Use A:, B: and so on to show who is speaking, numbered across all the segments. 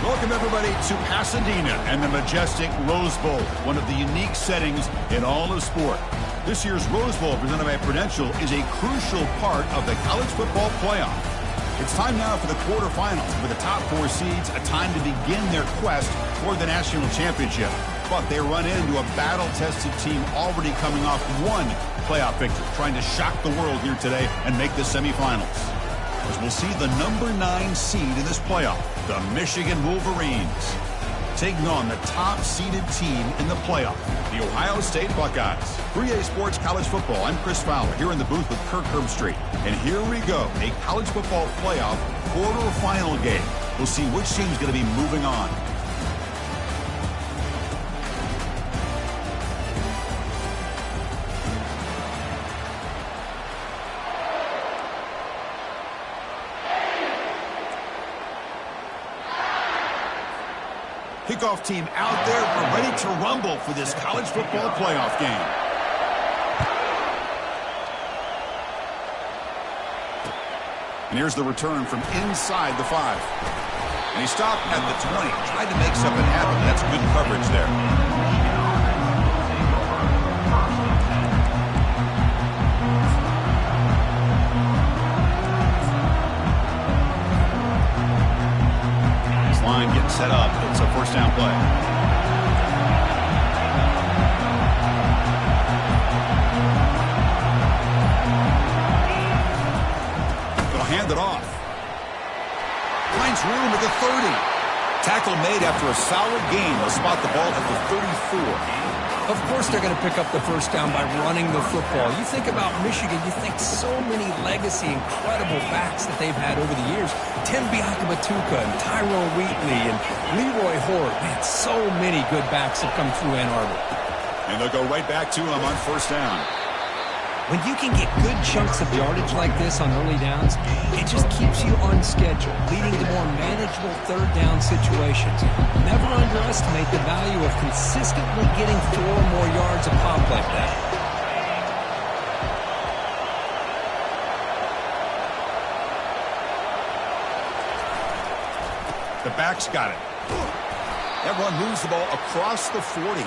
A: Welcome, everybody, to Pasadena and the majestic Rose Bowl, one of the unique settings in all of sport. This year's Rose Bowl, presented by Prudential, is a crucial part of the college football playoff. It's time now for the quarterfinals, with the top 4 seeds a time to begin their quest for the national championship. But they run into a battle-tested team already coming off one playoff victory, trying to shock the world here today and make the semifinals. As we'll see the number 9 seed in this playoff, the Michigan Wolverines, taking on the top-seeded team in the playoff, the Ohio State Buckeyes. 3A Sports College Football, I'm Chris Fowler, here in the booth with Kirk Herbstreit. And here we go, a college football playoff quarterfinal game. We'll see which team's going to be moving on. Kickoff team out there, we're ready to rumble for this college football playoff game. And here's the return from inside the 5. And he stopped at the 20, tried to make something happen. That's good coverage there. Line getting set up. It's a first down play. They'll hand it off. Finds room at the 30. Tackle made after a solid gain. They'll spot the ball at the 34.
B: Of course they're going to pick up the first down by running the football. You think about Michigan, you think so many legacy, incredible backs that they've had over the years. Tim Biakabatuka and Tyrone Wheatley and Leroy Hort. Man, so many good backs have come through Ann Arbor.
A: And they'll go right back to him on first down.
B: When you can get good chunks of yardage like this on early downs, it just keeps you on schedule, leading to more manageable third down situations. Never underestimate the value of consistently getting 4 or more yards a pop like that.
A: The back's got it. That run moves the ball across the 40.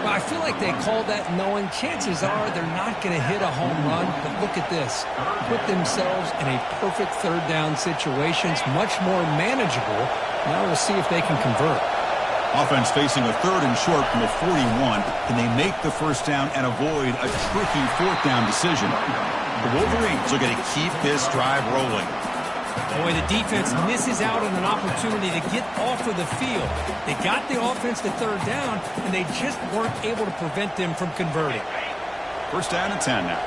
B: Well, I feel like they called that knowing chances are they're not going to hit a home run. But look at this. Put themselves in a perfect third down situation. It's much more manageable. Now we'll see if they can convert.
A: Offense facing a 3rd and short from the 41. Can they make the first down and avoid a tricky 4th down decision? The Wolverines are going to keep this drive rolling.
B: Boy, the defense misses out on an opportunity to get off of the field. They got the offense to 3rd down, and they just weren't able to prevent them from converting.
A: First down and 10 now.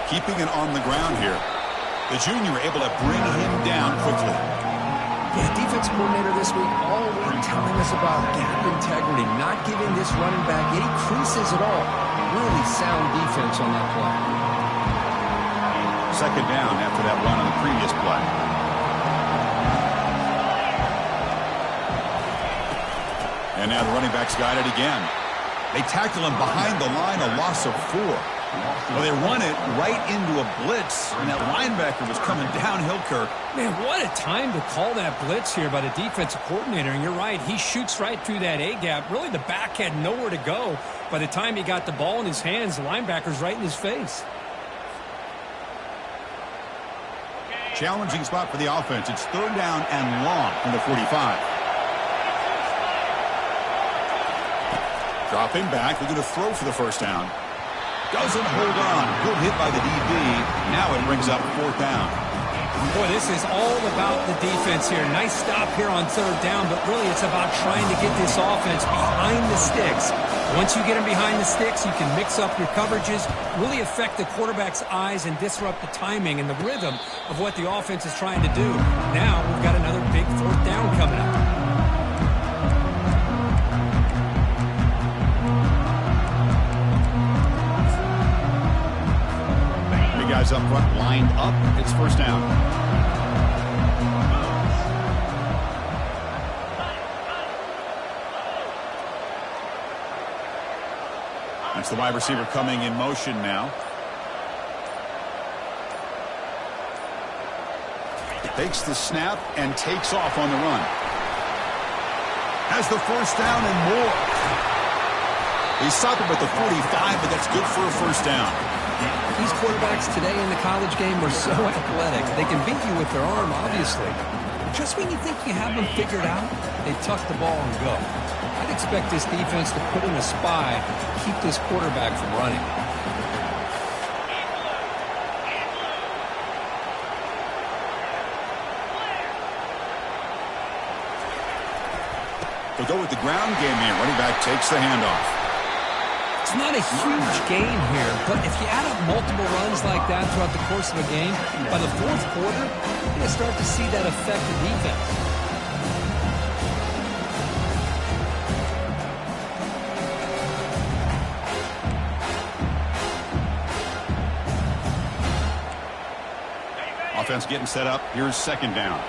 A: Keeping it on the ground here. The junior able to bring him down quickly.
B: Yeah, defensive coordinator this week all week telling us about gap integrity, not giving this running back any creases at all. Really sound defense on that play.
A: Second down after that run on the previous play. And now the running back's got it again. They tackle him behind the line, a loss of 4. Well, they run it right into a blitz, and that linebacker was coming downhill, Kirk.
B: Man, what a time to call that blitz here by the defensive coordinator. And you're right, he shoots right through that A-gap. Really, the back had nowhere to go. By the time he got the ball in his hands, the linebacker's right in his face.
A: Challenging spot for the offense. It's 3rd down and long from the 45. Dropping back. They're going to throw for the first down. Doesn't hold on. Good hit by the DB. Now it brings up 4th down.
B: Boy, this is all about the defense here. Nice stop here on 3rd down, but really it's about trying to get this offense behind the sticks. Once you get them behind the sticks, you can mix up your coverages, really affect the quarterback's eyes and disrupt the timing and the rhythm of what the offense is trying to do. Now we've got another big 4th down coming up.
A: Guys up front lined up. It's first down. That's the wide receiver coming in motion now. Takes the snap and takes off on the run. Has the first down and more. He stopped him at the 45, but that's good for a first down.
B: These quarterbacks today in the college game are so athletic. They can beat you with their arm, obviously. But just when you think you have them figured out, they tuck the ball and go. I'd expect this defense to put in a spy, keep this quarterback from running.
A: They'll go with the ground game here. Running back takes the handoff.
B: It's not a huge gain here, but if you add up multiple runs like that throughout the course of a game, by the fourth quarter, you're going to start to see that affect the defense.
A: Offense getting set up. Here's second down.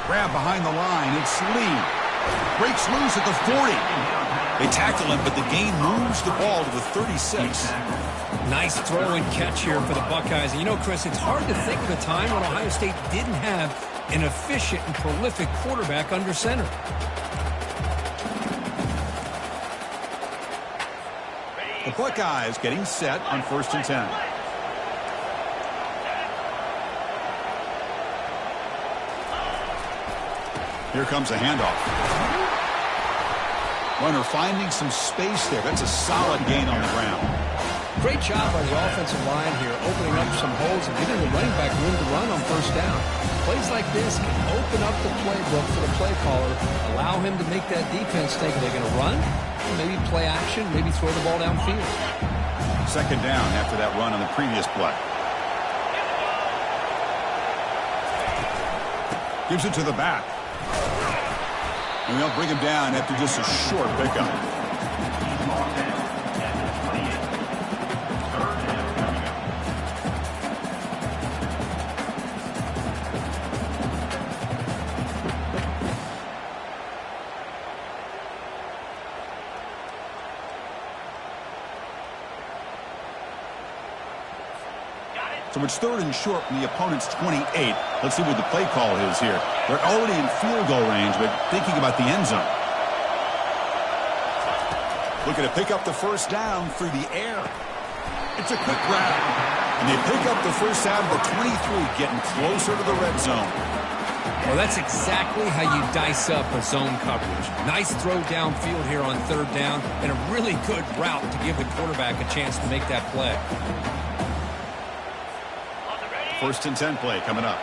A: Grab behind the line. It's Lee. Breaks loose at the 40. They tackle him, but the gain moves the ball to the 36.
B: Nice throw and catch here for the Buckeyes. And you know, Chris, it's hard to think of a time when Ohio State didn't have an efficient and prolific quarterback under center.
A: The Buckeyes getting set on 1st and 10. Here comes a handoff. Runner finding some space there. That's a solid gain on the ground.
B: Great job by the offensive line here, opening up some holes and giving the running back room to run on first down. Plays like this can open up the playbook for the play caller, allow him to make that defense think they're going to run, maybe play action, maybe throw the ball downfield.
A: Second down after that run on the previous play. Gives it to the back. And they'll bring him down after just a short pickup. So it's 3rd and short from the opponent's 28. Let's see what the play call is here. They're already in field goal range, but thinking about the end zone. Looking to pick up the first down through the air. It's a quick grab. And they pick up the first down at the 23, getting closer to the red zone.
B: Well, that's exactly how you dice up a zone coverage. Nice throw downfield here on 3rd down, and a really good route to give the quarterback a chance to make that play.
A: 1st and 10 play coming up.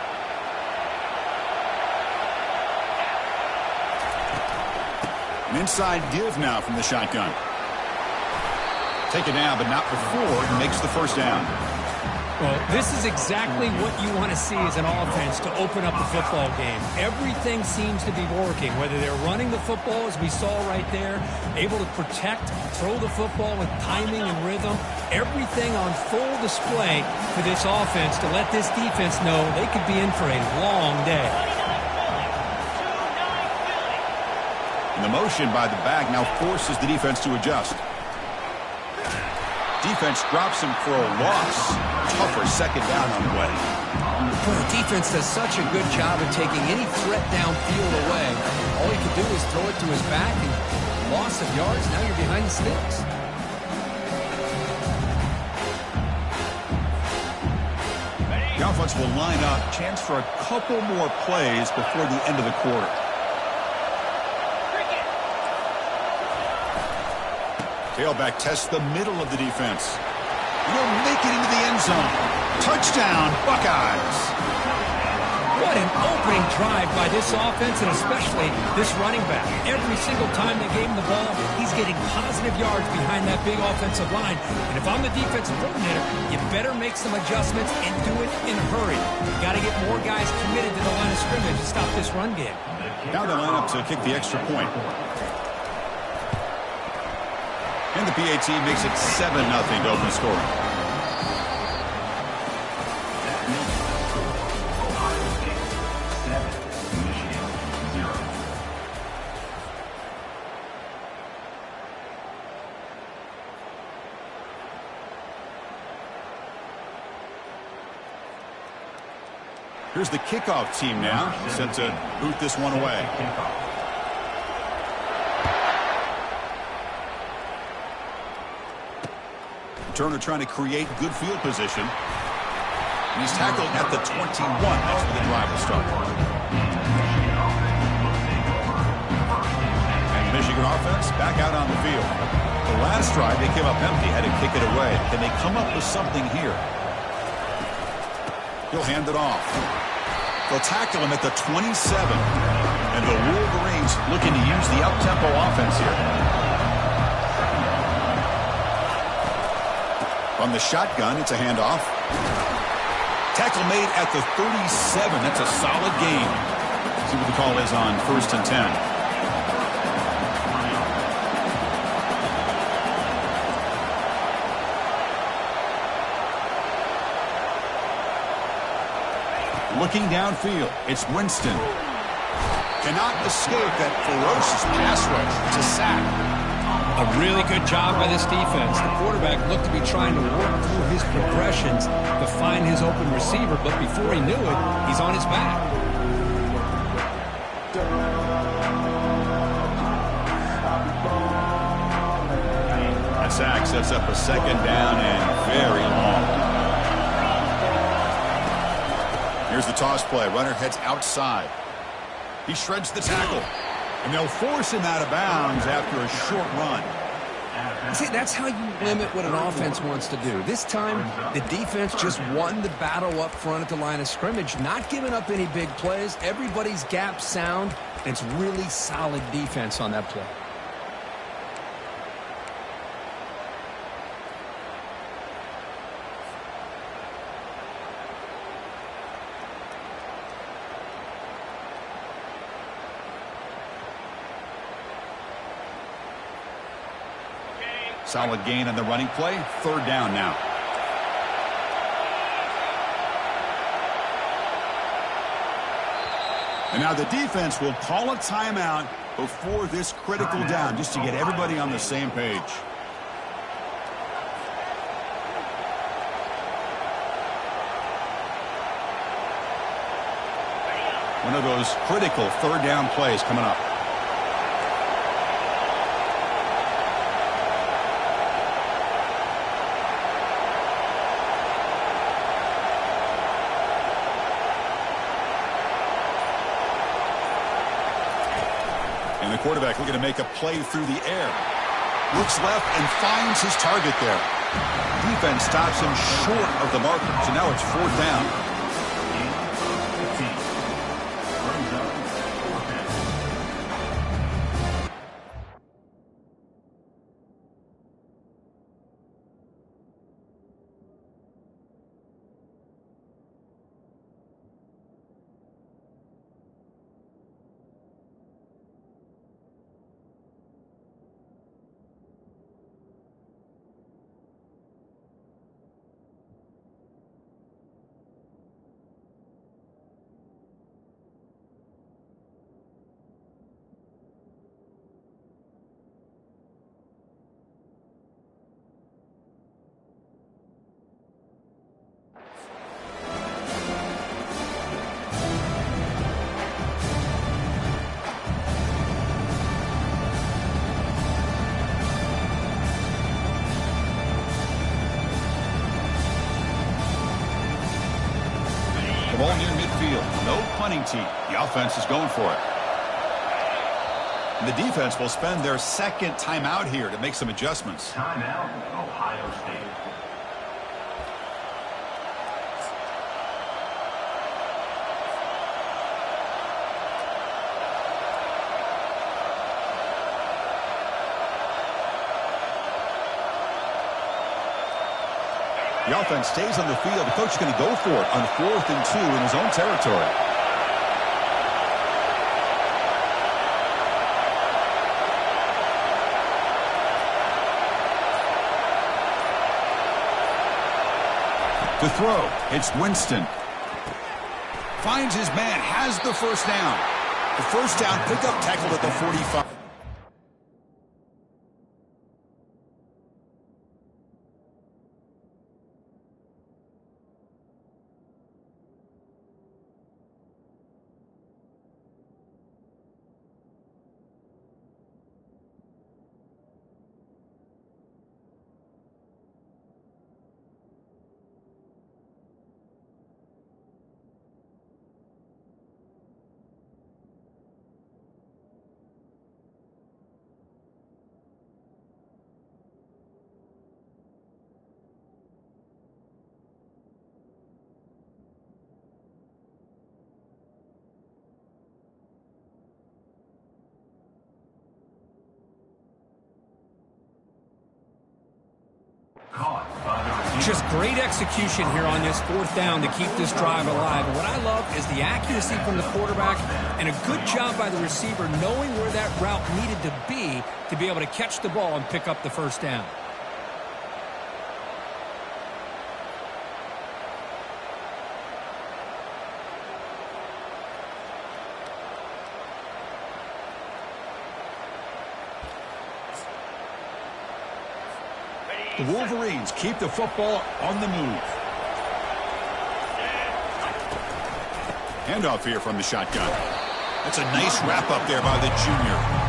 A: An inside give now from the shotgun. Take it down, but not before he makes the first down.
B: Well, this is exactly what you want to see as an offense to open up the football game. Everything seems to be working, whether they're running the football, as we saw right there, able to protect, throw the football with timing and rhythm. Everything on full display for this offense to let this defense know they could be in for a long day.
A: And the motion by the back now forces the defense to adjust. Defense drops him for a loss. Tougher second down on the way.
B: Well, the defense does such a good job of taking any threat downfield away. All he could do is throw it to his back, and loss of yards, now you're behind the sticks.
A: The offense will line up. Chance for a couple more plays before the end of the quarter. Tailback tests the middle of the defense. He'll make it into the end zone. Touchdown, Buckeyes.
B: What an opening drive by this offense, and especially this running back. Every single time they gave him the ball, he's getting positive yards behind that big offensive line. And if I'm the defensive coordinator, you better make some adjustments and do it in a hurry. You got to get more guys committed to the line of scrimmage to stop this run game.
A: Now they line up to kick the extra point. And the PAT makes it 7-0 to open scoring. Here's the kickoff team now, set to boot this one away. Turner trying to create good field position. And he's tackled at the 21. That's where the drive will start. And the Michigan offense back out on the field. The last drive, they came up empty, had to kick it away. Can they come up with something here? He'll hand it off. They'll tackle him at the 27. And the Wolverines looking to use the up-tempo offense here. From the shotgun, it's a handoff. Tackle made at the 37. That's a solid gain. See what the call is on 1st and 10. Looking downfield, it's Winston. Cannot escape that ferocious pass rush. It's a sack.
B: A really good job by this defense. The quarterback looked to be trying to work through his progressions to find his open receiver, but before he knew it, he's on his back.
A: That sack sets up a 2nd down and very long. Here's the toss play. Runner heads outside. He shreds the tackle. And they'll force him out of bounds after a short run.
B: See, that's how you limit what an offense wants to do. This time, the defense just won the battle up front at the line of scrimmage, not giving up any big plays. Everybody's gap sound. It's really solid defense on that play.
A: Solid gain on the running play. 3rd down now. And now the defense will call a timeout before this critical down, just to get everybody on the same page. One of those critical 3rd down plays coming up. And the quarterback looking to make a play through the air. Looks left and finds his target there. Defense stops him short of the marker. So now it's 4th down. Ball near midfield. No punting team. The offense is going for it. And the defense will spend their 2nd timeout here to make some adjustments.
C: Timeout, Ohio State.
A: The offense stays on the field. The coach is going to go for it on 4th and 2 in his own territory. To throw, it's Winston. Finds his man, has the 1st down. The 1st down, pickup tackled at the 45.
B: Just great execution here on this fourth down to keep this drive alive. And what I love is the accuracy from the quarterback and a good job by the receiver knowing where that route needed to be able to catch the ball and pick up the first down.
A: The Wolverines keep the football on the move. Handoff here from the shotgun. That's a nice wrap up there by the junior.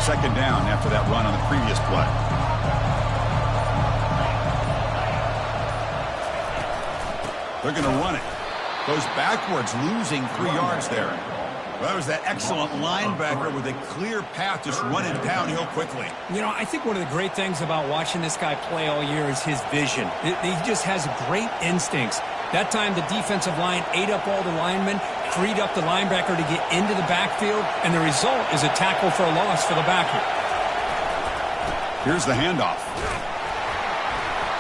A: Second down after that run on the previous play. They're going to run it. Goes backwards, losing 3 yards there. Well, that was that excellent linebacker with a clear path, just running downhill quickly.
B: You know, I think one of the great things about watching this guy play all year is his vision. He just has great instincts. That time, the defensive line ate up all the linemen, freed up the linebacker to get into the backfield, and the result is a tackle for a loss for the backer.
A: Here's the handoff.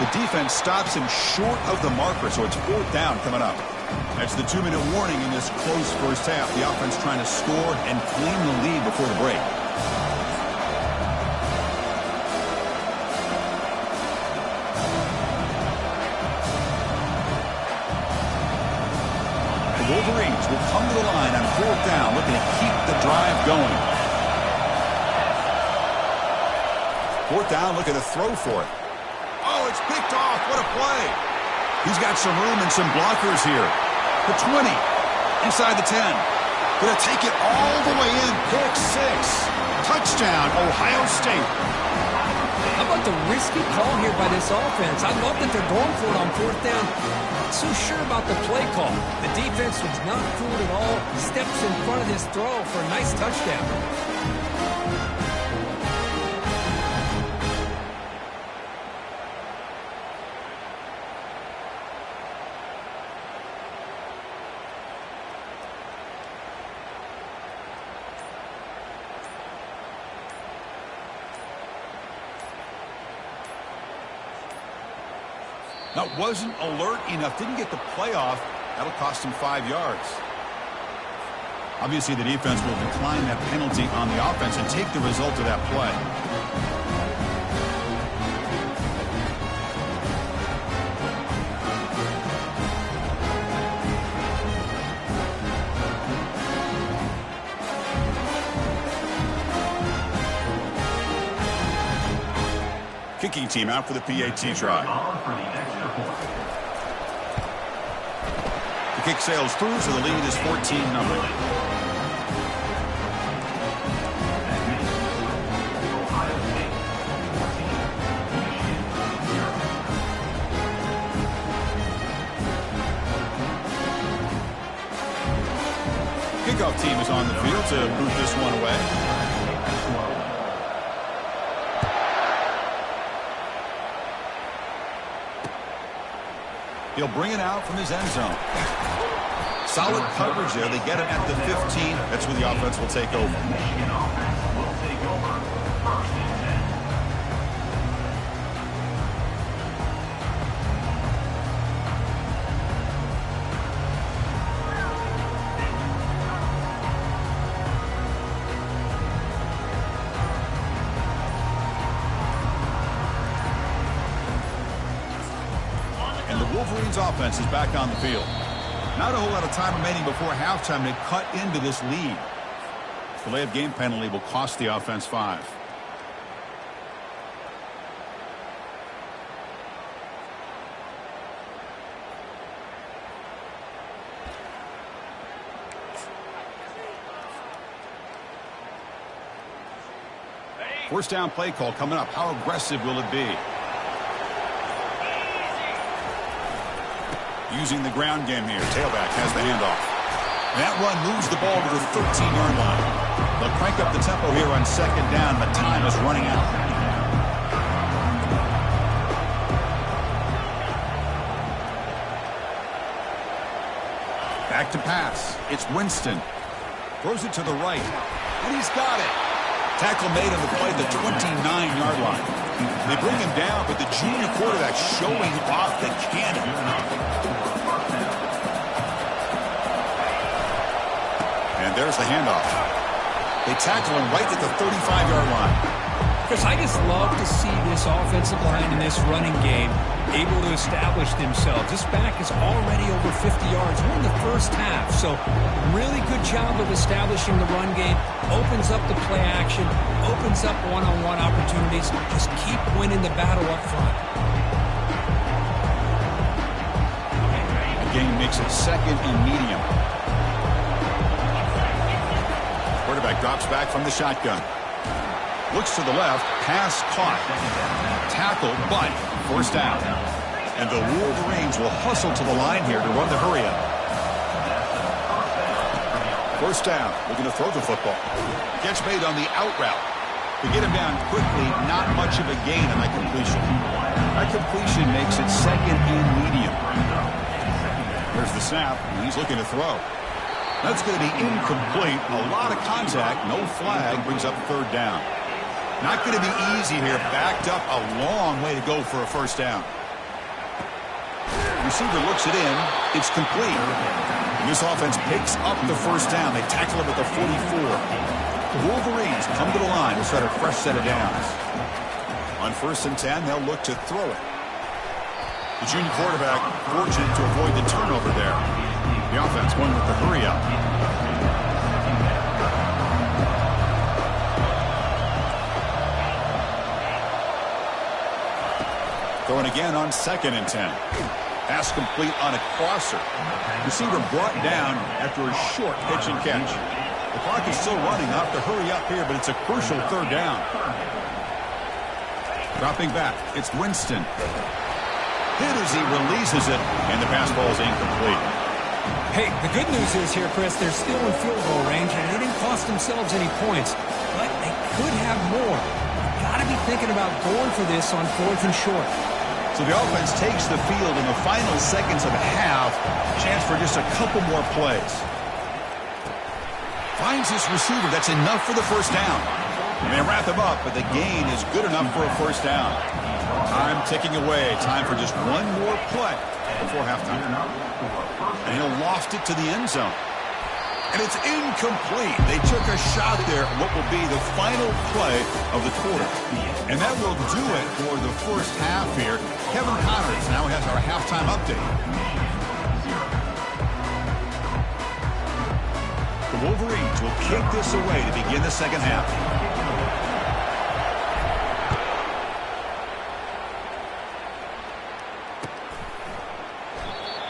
A: The defense stops him short of the marker, so it's fourth down coming up. That's the 2-minute warning in this close first half. The offense trying to score and claim the lead before the break. Wolverines will come to the line on fourth down, looking to keep the drive going. Fourth down, looking to throw for it. Oh, it's picked off. What a play. He's got some room and some blockers here. The 20, inside the 10. Going to take it all the way in. Pick 6. Touchdown, Ohio State.
B: How about the risky call here by this offense? I love that they're going for it on fourth down. Not so sure about the play call. The defense was not fooled at all. Steps in front of this throw for a nice touchdown.
A: That wasn't alert enough. Didn't get the playoff. That'll cost him 5 yards. Obviously, the defense will decline that penalty on the offense and take the result of that play. Kicking team out for the PAT try. The kick sails through, so the lead is 14-0. Kickoff team is on the field to boot this one away. He'll bring it out from his end zone. Solid coverage there. They get him at the 15. That's where the offense will take over.
C: Michigan offense will take over first and 10.
A: Wolverines offense is back on the field. Not a whole lot of time remaining before halftime to cut into this lead. Delay of game penalty will cost the offense 5. First down play call coming up. How aggressive will it be? Using the ground game here. Tailback has the handoff. That run moves the ball to the 13-yard line. They'll crank up the tempo here on second down. The time is running out. Back to pass. It's Winston. Throws it to the right. And he's got it. Tackle made on the play at the 29-yard line. They bring him down, but the junior quarterback showing off the cannon. And there's the handoff. They tackle him right at the 35-yard line.
B: Chris, I just love to see this offensive line in this running game able to establish themselves. This back is already over 50 yards. We're in the first half, so really good job of establishing the run game. Opens up the play action, opens up one-on-one opportunities. Just keep winning the battle up front.
A: The game makes it second and medium. Quarterback drops back from the shotgun. Looks to the left, pass caught. Tackle, but first down. And the Wolverines will hustle to the line here to run the hurry up. First down, looking to throw the football. Catch made on the out route. To get him down quickly, not much of a gain on that completion. That completion makes it second and medium. There's the snap, and he's looking to throw. That's going to be incomplete. A lot of contact, no flag, brings up third down. Not going to be easy here. Backed up a long way to go for a first down. Receiver looks it in. It's complete. And this offense picks up the first down. They tackle him at the 44. The Wolverines come to the line to start a fresh set of downs. On 1st and 10, they'll look to throw it. The junior quarterback fortunate to avoid the turnover there. The offense going with the hurry up. Throwing again on 2nd and 10. Pass complete on a crosser. Receiver brought down after a short pitch and catch. The clock is still running. Off to hurry up here, but it's a crucial third down. Dropping back, it's Winston. Hit as he releases it, and the pass ball is incomplete.
B: Hey, the good news is here, Chris, they're still in field goal range, and they didn't cost themselves any points, but they could have more. Got to be thinking about going for this on 4th and short.
A: So the offense takes the field in the final seconds of a half. Chance for just a couple more plays. Finds his receiver. That's enough for the first down. And they wrap him up, but the gain is good enough for a first down. Time ticking away. Time for just one more play before halftime. And he'll loft it to the end zone. And it's incomplete. They took a shot there at what will be the final play of the quarter. And that will do it for the first half here. Kevin Connors now has our halftime update. The Wolverines will kick this away to begin the second half.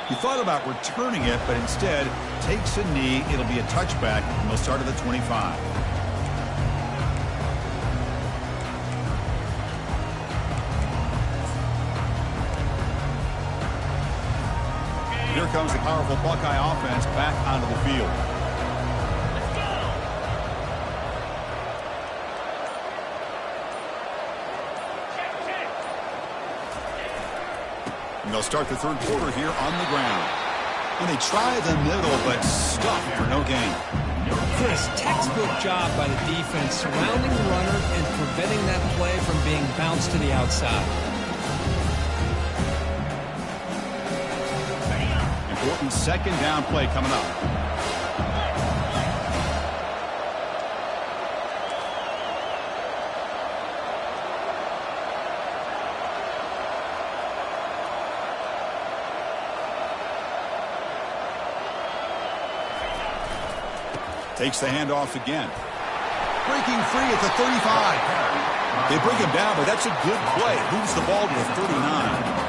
A: He thought about returning it, but instead takes a knee. It'll be a touchback, and they'll start at the 25. Here comes the powerful Buckeye offense back onto the field. And they'll start the third quarter here on the ground. And they try the middle, but stuffed for no gain.
B: Chris, textbook job by the defense surrounding the runner and preventing that play from being bounced to the outside.
A: Important second down play coming up. Takes the handoff again. Breaking free at the 35. They bring him down, but that's a good play. Moves the ball to the 39.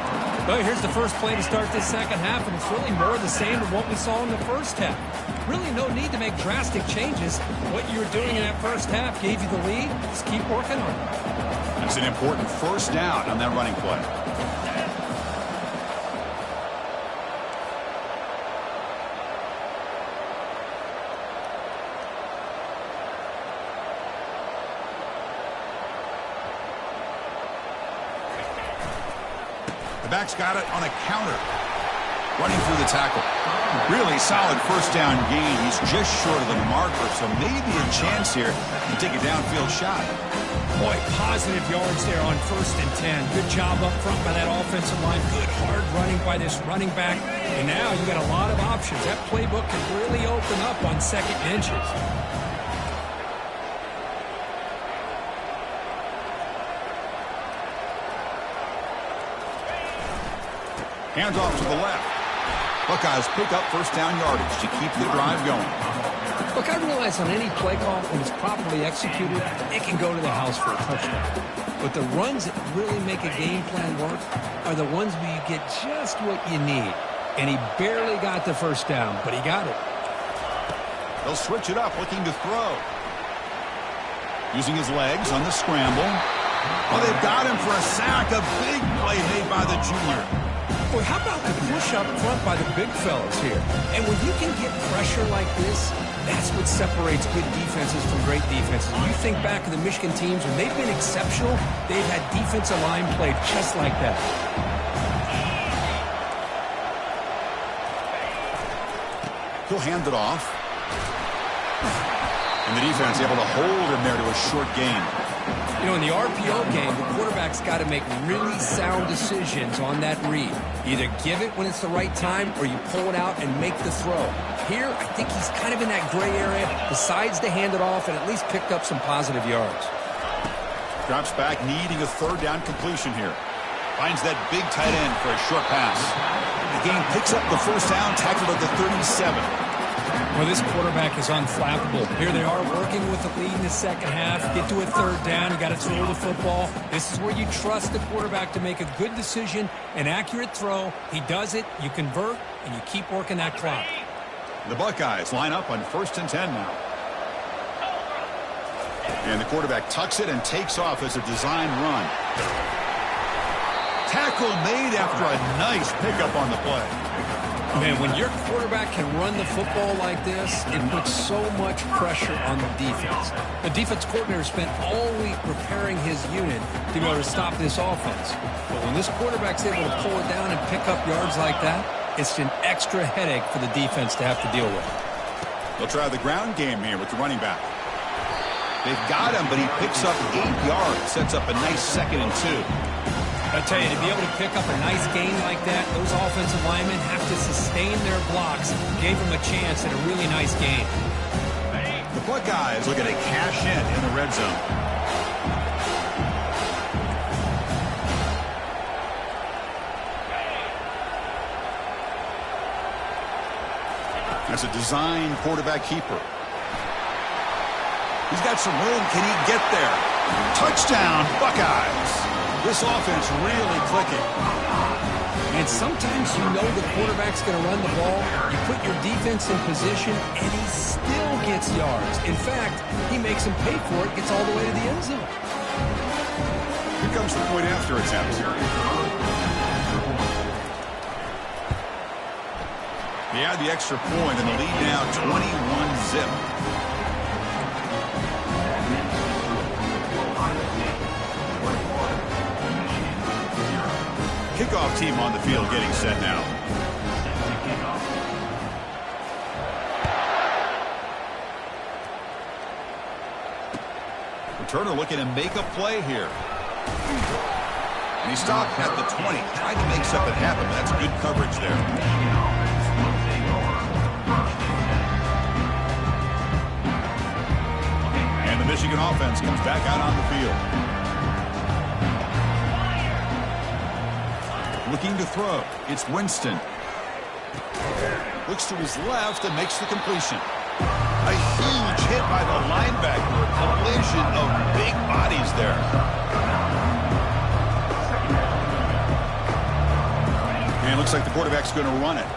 B: Well, here's the first play to start this second half, and it's really more the same of what we saw in the first half. Really no need to make drastic changes. What you were doing in that first half gave you the lead. Just keep working on it.
A: That's an important first down on that running play. The back's got it on a counter. Running through the tackle. Really solid first down gain. He's just short of the marker, so maybe a chance here to take a downfield shot.
B: Boy, positive yards there on 1st and 10. Good job up front by that offensive line. Good hard running by this running back. And now you got a lot of options. That playbook can really open up on 2nd and inches.
A: Hands off to the left. Buckeyes pick up first down yardage to keep the drive going.
B: Look, I realize on any play call, when it's properly executed, it can go to the house for a touchdown. But the runs that really make a game plan work are the ones where you get just what you need. And he barely got the first down, but he got it.
A: They'll switch it up, looking to throw. Using his legs on the scramble. Well, they've got him for a sack. A big play made by the junior.
B: Boy, how about the push up front by the big fellas here? And when you can get pressure like this, that's what separates good defenses from great defenses. When you think back to the Michigan teams, when they've been exceptional, they've had defensive line play just like that.
A: He'll hand it off. And the defense able to hold him there to a short gain.
B: You know, in the RPO game, the quarterback's got to make really sound decisions on that read. Either give it when it's the right time or you pull it out and make the throw. Here, I think he's kind of in that gray area, decides to hand it off and at least picked up some positive yards.
A: Drops back, needing a 3rd down completion here. Finds that big tight end for a short pass. The game picks up the first down, tackled at the 37.
B: Well, this quarterback is unflappable. Here they are working with the lead in the 2nd half. Get to a 3rd down. You got to throw the football. This is where you trust the quarterback to make a good decision, an accurate throw. He does it, you convert, and you keep working that clock.
A: The Buckeyes line up on 1st and 10 now. And the quarterback tucks it and takes off as a design run. Tackle made after a nice pickup on the play.
B: Man, when your quarterback can run the football like this, it puts so much pressure on the defense. The defense coordinator spent all week preparing his unit to be able to stop this offense. But when this quarterback's able to pull it down and pick up yards like that, it's an extra headache for the defense to have to deal with.
A: They'll try the ground game here with the running back. They've got him, but he picks up 8 yards, sets up a nice 2nd and 2.
B: I tell you, to be able to pick up a nice gain like that, those offensive linemen have to sustain their blocks. Gave him a chance at a really nice gain.
A: The Buckeyes looking to cash in the red zone. That's a design quarterback keeper. He's got some room. Can he get there? Touchdown, Buckeyes. This offense really clicking.
B: And sometimes you know the quarterback's going to run the ball. You put your defense in position, and he still gets yards. In fact, he makes him pay for it, gets all the way to the end zone.
A: Here comes the point after attempt. They add the extra point, and the lead now 21-zip. Kickoff team on the field getting set now. Returner looking to make a play here. And he stopped at the 20. Tried to make something happen, but that's good coverage there. And the Michigan offense comes back out on the field. Looking to throw. It's Winston. Looks to his left and makes the completion. A huge hit by the linebacker. A collision of big bodies there. And it looks like the quarterback's going to run it.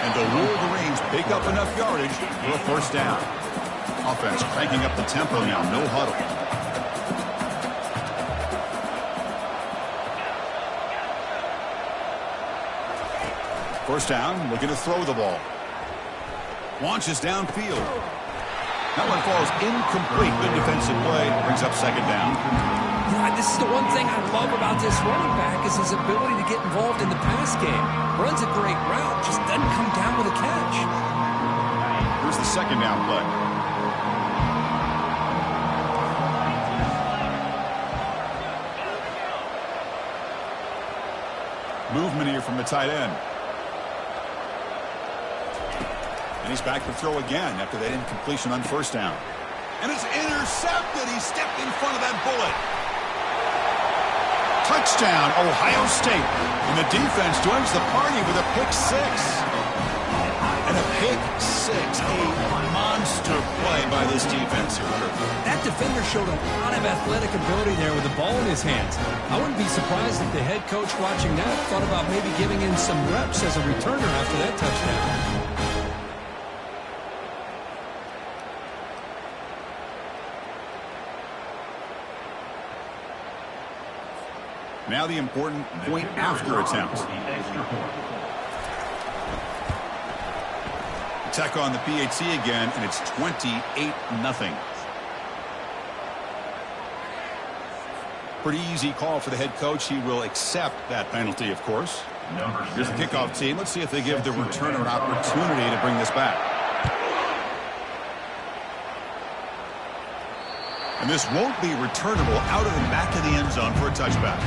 A: And the Wolverines pick up enough yardage for a first down. Offense cranking up the tempo now. No huddle. First down, looking to throw the ball. Launches downfield. That one falls incomplete. Good defensive play. Brings up second down.
B: This is the one thing I love about this running back is his ability to get involved in the pass game. Runs a great route, just doesn't come down with a catch.
A: Here's the second down play. Movement here from the tight end. And he's back to throw again after that incompletion on first down. And it's intercepted. He stepped in front of that bullet. Touchdown, Ohio State. And the defense joins the party with a pick six. And a pick six. A monster play by this defense here.
B: That defender showed a lot of athletic ability there with the ball in his hands. I wouldn't be surprised if the head coach watching that thought about maybe giving him some reps as a returner after that touchdown.
A: Now the important point after attempt. Attack on the PAT again, and it's 28-0. Pretty easy call for the head coach. He will accept that penalty, of course. Here's the kickoff team. Let's see if they give the returner an opportunity to bring this back. And this won't be returnable out of the back of the end zone for a touchback.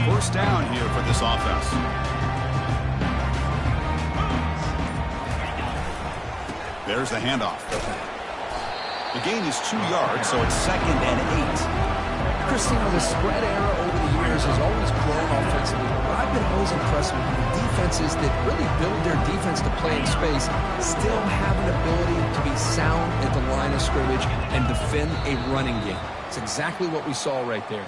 A: First down here for this offense. There's the handoff. The gain is 2 yards, so it's 2nd and 8.
B: Christine, the spread era over the years has always grown offensively. But I've been always impressed with defenses that really build their defense to play in space, still have an ability to be sound at the line of scrimmage and defend a running game. It's exactly what we saw right there.